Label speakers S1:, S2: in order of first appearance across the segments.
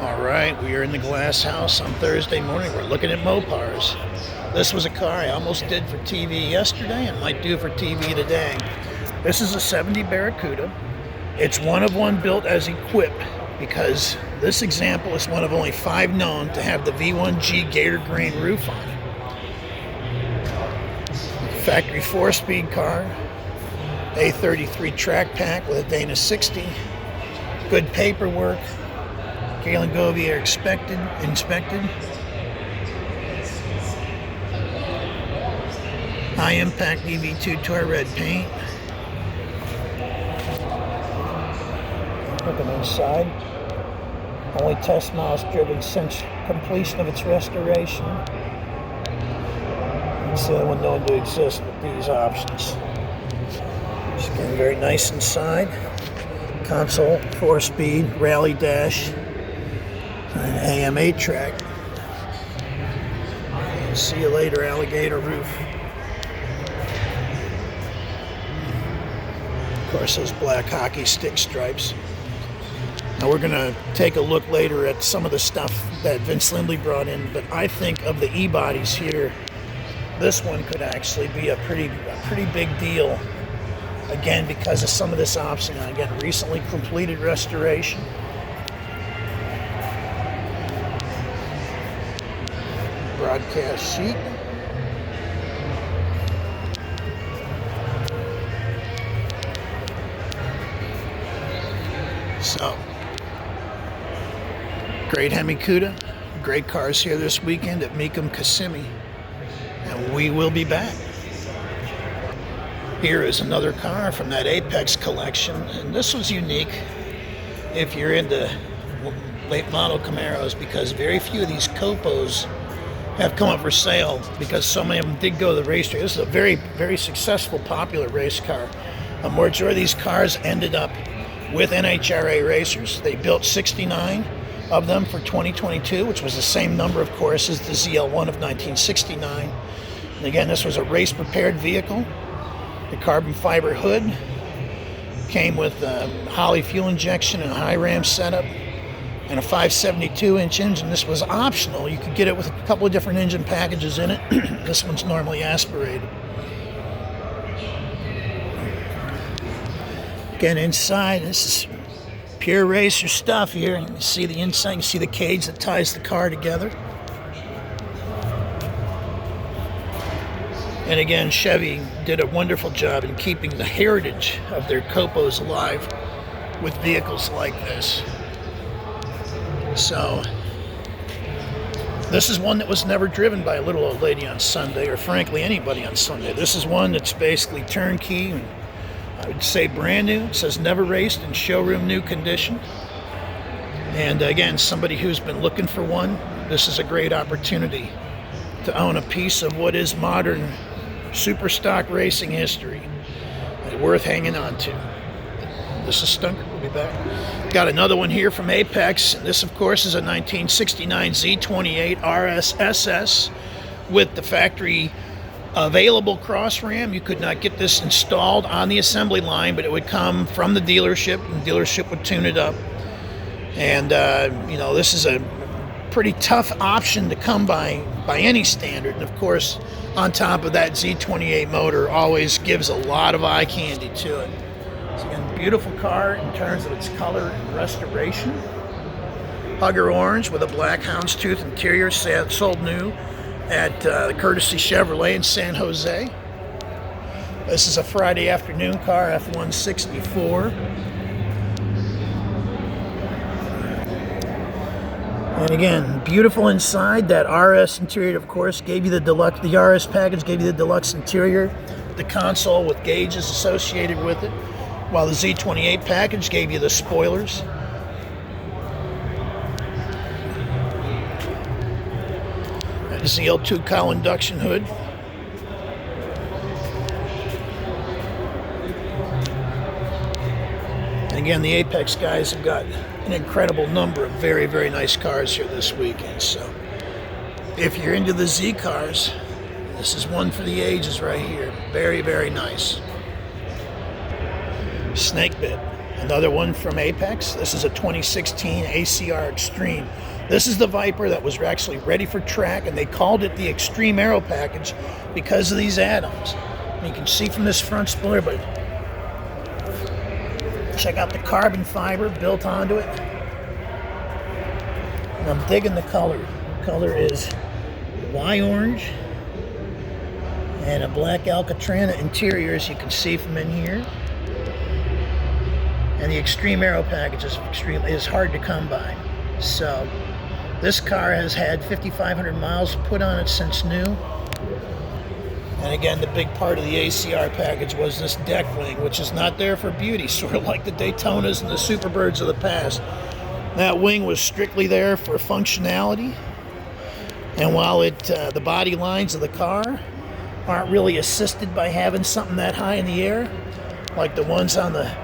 S1: All right, we are in the glass house on Thursday morning. We're looking at Mopars. This was a car I almost did for TV yesterday and might do for TV today. This is a 70 Barracuda. It's one of one built as equipped because this example is one of only 5 known to have the V1G Gator Grain roof on it. Factory 4-speed car, A33 track pack with a Dana 60, good paperwork, Galen Govier inspected. High impact EV2 toy red paint. Looking inside. Only test miles driven since completion of its restoration. It's the only one known to exist with these options. It's getting very nice inside. Console, 4-speed, rally dash, and an AM8 track. See you later, alligator roof. Of course, those black hockey stick stripes. Now we're going to take a look later at some of the stuff that Vince Lindley brought in, but I think of the E-bodies here, this one could actually be a pretty big deal. Again, because of some of this option. Again, recently completed restoration. Broadcast sheet. So, great Hemi Cuda, great cars here this weekend at Mecum, Kissimmee, and we will be back. Here is another car from that Apex collection, and this was unique if you're into late model Camaros, because very few of these COPOs have come up for sale because so many of them did go to the racetrack. This is a very, very successful, popular race car. A majority of these cars ended up with NHRA racers. They built 69 of them for 2022, which was the same number, of course, as the ZL1 of 1969. And again, this was a race-prepared vehicle. The carbon fiber hood came with a Holley fuel injection and a high ram setup and a 572-inch engine. This was optional. You could get it with a couple of different engine packages in it. This one's normally aspirated. Again, inside, this is pure racer stuff here. You can see the inside, you can see the cage that ties the car together. And again, Chevy did a wonderful job in keeping the heritage of their COPOs alive with vehicles like this. So, this is one that was never driven by a little old lady on Sunday, or frankly anybody on Sunday. This is one that's basically turnkey, and I would say brand new. It says never raced, in showroom new condition. And again, somebody who's been looking for one, this is a great opportunity to own a piece of what is modern super stock racing history. Worth hanging on to. This is Stunker. We'll be back. Got another one here from Apex. This, of course, is a 1969 Z28 RSSS with the factory available cross ram. You could not get this installed on the assembly line, but it would come from the dealership, and the dealership would tune it up. And, you know, this is a pretty tough option to come by any standard. And, of course, on top of that, Z28 motor always gives a lot of eye candy to it. So again, beautiful car in terms of its color and restoration. Hugger orange with a black houndstooth interior, sold new at Courtesy Chevrolet in San Jose. This is a Friday afternoon car, F-164. And again, beautiful inside. That RS interior, of course, gave you the deluxe. The RS package gave you the deluxe interior, the console with gauges associated with it, while the Z28 package gave you the spoilers. That is the L2 cowl induction hood. And again, the Apex guys have got an incredible number of very, very nice cars here this weekend. So if you're into the Z cars, this is one for the ages right here. Very, very nice. Snake bit. Another one from Apex. This is a 2016 ACR Extreme. This is the Viper that was actually ready for track, and they called it the Extreme Aero Package because of these add-ons. You can see from this front spoiler, but check out the carbon fiber built onto it. And I'm digging the color. The color is Y-orange and a black Alcantara interior, as you can see from in here. And the Extreme Aero Package is hard to come by. So this car has had 5,500 miles put on it since new. And again, the big part of the ACR package was this deck wing, which is not there for beauty, sort of like the Daytonas and the Superbirds of the past. That wing was strictly there for functionality. And while the body lines of the car aren't really assisted by having something that high in the air, like the ones on the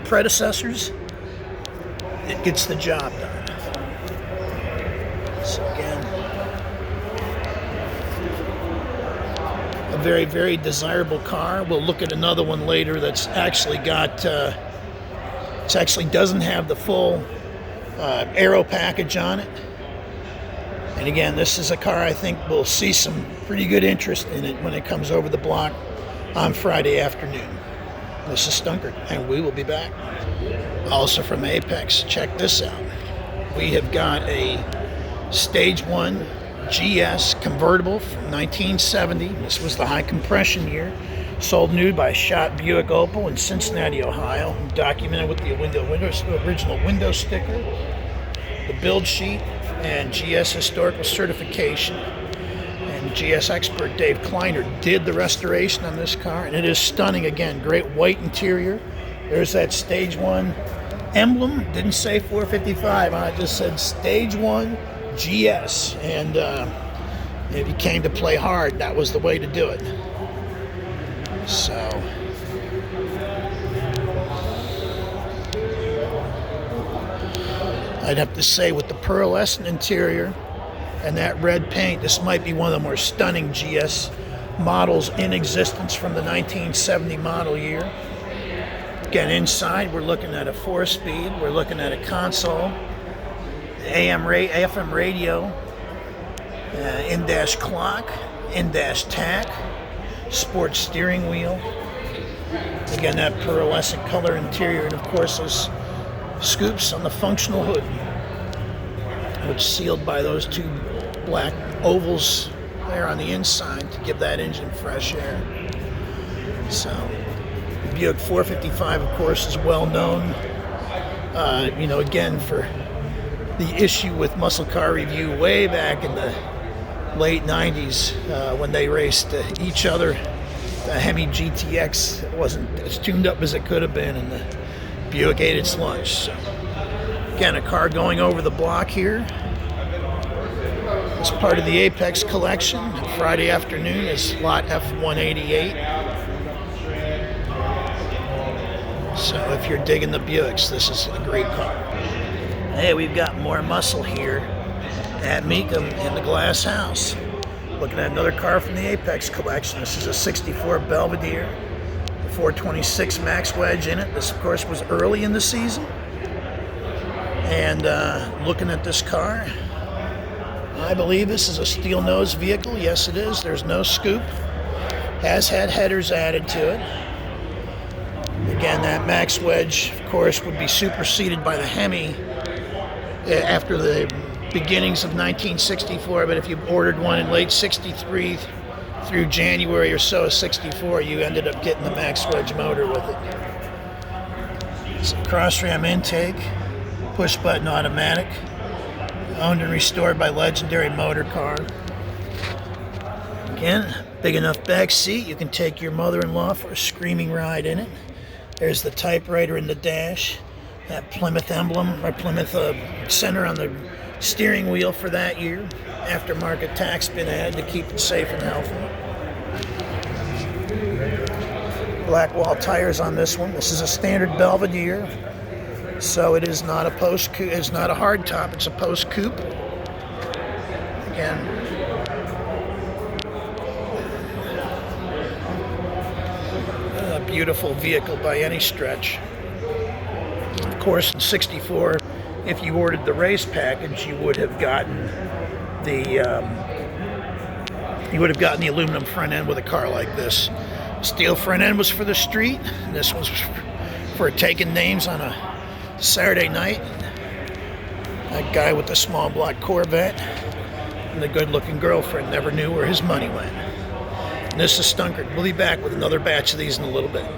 S1: predecessors, it gets the job done. So again, a very, very desirable car. We'll look at another one later that's actually got, it actually doesn't have the full aero package on it. And again, this is a car I think we'll see some pretty good interest in it when it comes over the block on Friday afternoon. This is Stunkard, and we will be back. Also from Apex, check this out. We have got a Stage 1 GS convertible from 1970. This was the high compression year. Sold new by Schott Buick Opel in Cincinnati, Ohio. Documented with the original window sticker, the build sheet, and GS historical certification. And GS expert Dave Kleiner did the restoration on this car, and it is stunning. Again, great white interior. There's that Stage 1 emblem. Didn't say 455 on it, just said Stage 1 GS. And if you came to play hard, that was the way to do it. So I'd have to say, with the pearlescent interior and that red paint, this might be one of the more stunning GS models in existence from the 1970 model year. Again, inside we're looking at a 4-speed, we're looking at a console, FM radio, in-dash clock, in-dash tack, sports steering wheel. Again, that pearlescent color interior, and of course those scoops on the functional hood, which is sealed by those two black ovals there on the inside to give that engine fresh air. So the Buick 455, of course, is well known, again, for the issue with Muscle Car Review way back in the late 90s when they raced each other. The Hemi GTX wasn't as tuned up as it could have been, and the Buick ate its lunch. So, again, a car going over the block here. It's part of the Apex collection. Friday afternoon is lot F188. So if you're digging the Buicks, this is a great car. Hey, we've got more muscle here at Mecum in the Glass House. Looking at another car from the Apex collection. This is a 64 Belvedere, the 426 max wedge in it. This, of course, was early in the season. And looking at this car, I believe this is a steel nose vehicle. Yes, it is. There's no scoop. Has had headers added to it. Again, that max wedge, of course, would be superseded by the Hemi after the beginnings of 1964. But if you ordered one in late 63 through January or so of 64, you ended up getting the max wedge motor with it. It's a cross ram intake, push button automatic, owned and restored by Legendary Motor Car. Again, big enough back seat, you can take your mother-in-law for a screaming ride in it. There's the typewriter in the dash, that Plymouth emblem, or Plymouth center on the steering wheel for that year. Aftermarket tax been added to keep it safe and healthy. Black wall tires on this one. This is a standard Belvedere, so it is not a it's not a hard top. It's a post coupe. Again, a beautiful vehicle by any stretch. Of course, in '64, if you ordered the race package, you would have gotten the aluminum front end with a car like this. Steel front end was for the street, and this was for taking names on a Saturday night. That guy with the small black Corvette and the good-looking girlfriend never knew where his money went. And this is Stunkard. We'll be back with another batch of these in a little bit.